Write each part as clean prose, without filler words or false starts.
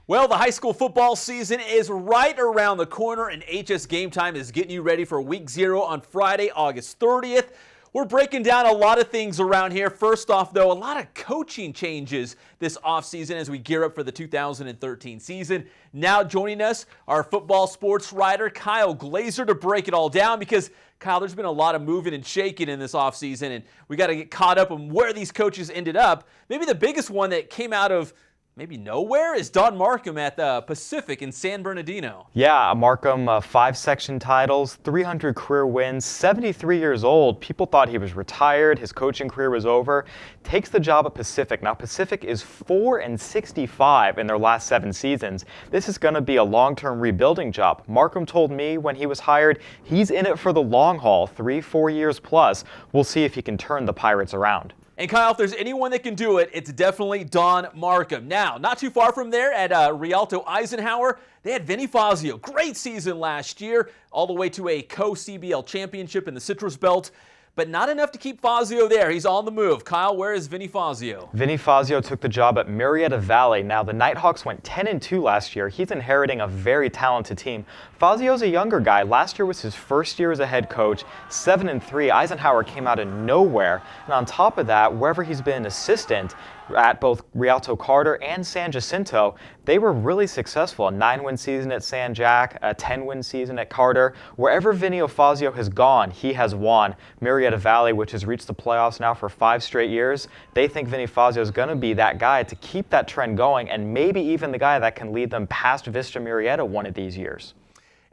Well, the high school football season is right around the corner, and HS Game Time is getting you ready for Week 0 on Friday, August 30th. We're breaking down a lot of things around here. First off, though, a lot of coaching changes this offseason as we gear up for the 2013 season. Now joining us, our football sports writer, Kyle Glazer, to break it all down because, Kyle, there's been a lot of moving and shaking in this offseason, and we got to get caught up on where these coaches ended up. Maybe the biggest one that came out of maybe nowhere is Don Markham at the Pacific in San Bernardino. Yeah, Markham, 5 section titles, 300 career wins, 73 years old. People thought he was retired, his coaching career was over. Takes the job at Pacific. Now, Pacific is 4-65 in their last 7 seasons. This is going to be a long-term rebuilding job. Markham told me when he was hired, he's in it for the long haul, 3-4 years plus. We'll see if he can turn the Pirates around. And Kyle, if there's anyone that can do it, it's definitely Don Markham. Now, not too far from there at Rialto Eisenhower, they had Vinnie Fio. Great season last year, all the way to a co-CBL championship in the Citrus Belt. But not enough to keep Fazio there. He's on the move. Kyle, where is Vinnie Fio? Vinnie Fio took the job at Murrieta Valley. Now, the Nighthawks went 10-2 last year. He's inheriting a very talented team. Fazio's a younger guy. Last year was his first year as a head coach. 7-3. Eisenhower came out of nowhere. And on top of that, wherever he's been an assistant, at both Rialto Carter and San Jacinto, they were really successful. A 9-win season at San Jac, a 10-win season at Carter. Wherever Vinnie Fio has gone, he has won. Murrieta Valley, which has reached the playoffs now for 5 straight years, they think Vinnie Fio is going to be that guy to keep that trend going, and maybe even the guy that can lead them past Vista Murrieta one of these years.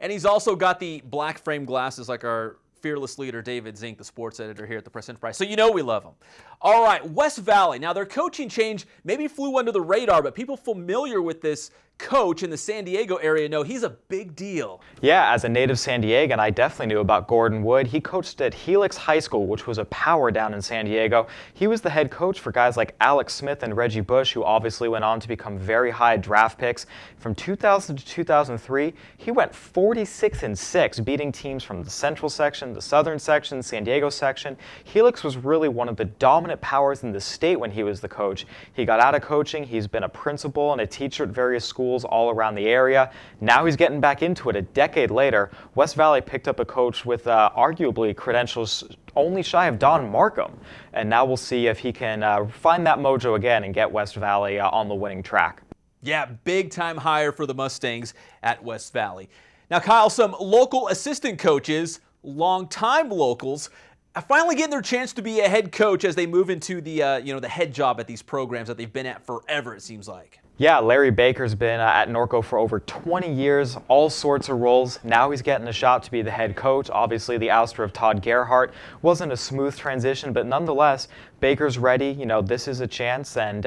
And he's also got the black frame glasses like our fearless leader, David Zink, the sports editor here at the Press Enterprise. So you know we love him. All right, West Valley. Now, their coaching change maybe flew under the radar, but people familiar with this coach in the San Diego area know he's a big deal. Yeah, as a native San Diegan, I definitely knew about Gordon Wood. He coached at Helix High School, which was a power down in San Diego. He was the head coach for guys like Alex Smith and Reggie Bush, who obviously went on to become very high draft picks. From 2000 to 2003, he went 46-6, beating teams from the Central section, the Southern section, San Diego section. Helix was really one of the dominant powers in the state when he was the coach. He got out of coaching. He's been a principal and a teacher at various schools all around the area. Now he's getting back into it a decade later. West Valley picked up a coach with arguably credentials only shy of Don Markham. And now we'll see if he can find that mojo again and get West Valley on the winning track. Yeah, big time hire for the Mustangs at West Valley. Now, Kyle, some local assistant coaches, long-time locals, are finally getting their chance to be a head coach as they move into the the head job at these programs that they've been at forever, it seems like. Yeah, Larry Baker's been at Norco for over 20 years, all sorts of roles. Now he's getting a shot to be the head coach. Obviously, the ouster of Todd Gerhart wasn't a smooth transition, but nonetheless, Baker's ready. This is a chance, and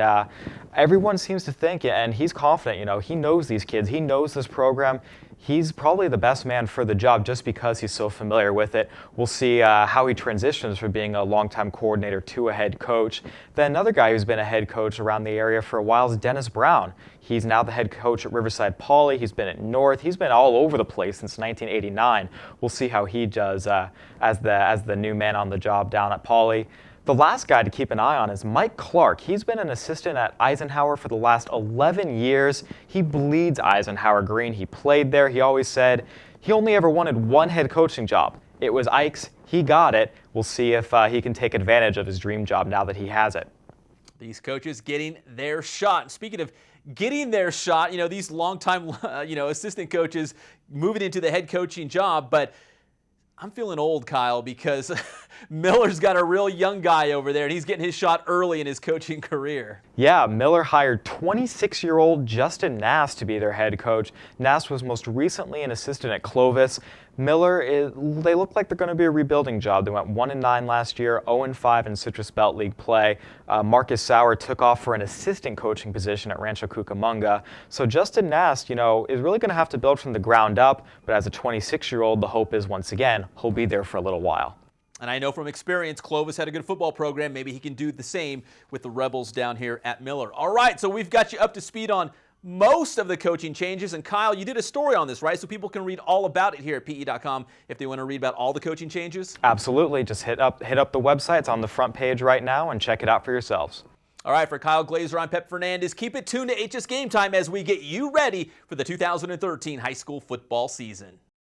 everyone seems to think, and he's confident. He knows these kids. He knows this program. He's probably the best man for the job just because he's so familiar with it. We'll see how he transitions from being a longtime coordinator to a head coach. Then another guy who's been a head coach around the area for a while is Dennis Brown. He's now the head coach at Riverside Poly. He's been at North. He's been all over the place since 1989. We'll see how he does as the new man on the job down at Poly. The last guy to keep an eye on is Mike Clark. He's been an assistant at Eisenhower for the last 11 years. He bleeds Eisenhower green. He played there. He always said he only ever wanted one head coaching job. It was Ike's. He got it. We'll see if he can take advantage of his dream job now that he has it. These coaches getting their shot. Speaking of getting their shot, these longtime, assistant coaches moving into the head coaching job, but I'm feeling old, Kyle, because Miller's got a real young guy over there, and he's getting his shot early in his coaching career. Yeah, Miller hired 26-year-old Justin Nass to be their head coach. Nass was most recently an assistant at Clovis. Miller, they look like they're going to be a rebuilding job. They went 1-9 last year, 0-5 in Citrus Belt League play. Marcus Sauer took off for an assistant coaching position at Rancho Cucamonga. So Justin Nass, is really going to have to build from the ground up, but as a 26-year-old, the hope is, once again, he'll be there for a little while. And I know from experience, Clovis had a good football program. Maybe he can do the same with the Rebels down here at Miller. All right, so we've got you up to speed on most of the coaching changes. And Kyle, you did a story on this, right? So people can read all about it here at PE.com if they want to read about all the coaching changes? Absolutely. Just hit up the website. It's on the front page right now and check it out for yourselves. All right, for Kyle Glazer, I'm Pep Fernandez. Keep it tuned to HS Game Time as we get you ready for the 2013 high school football season.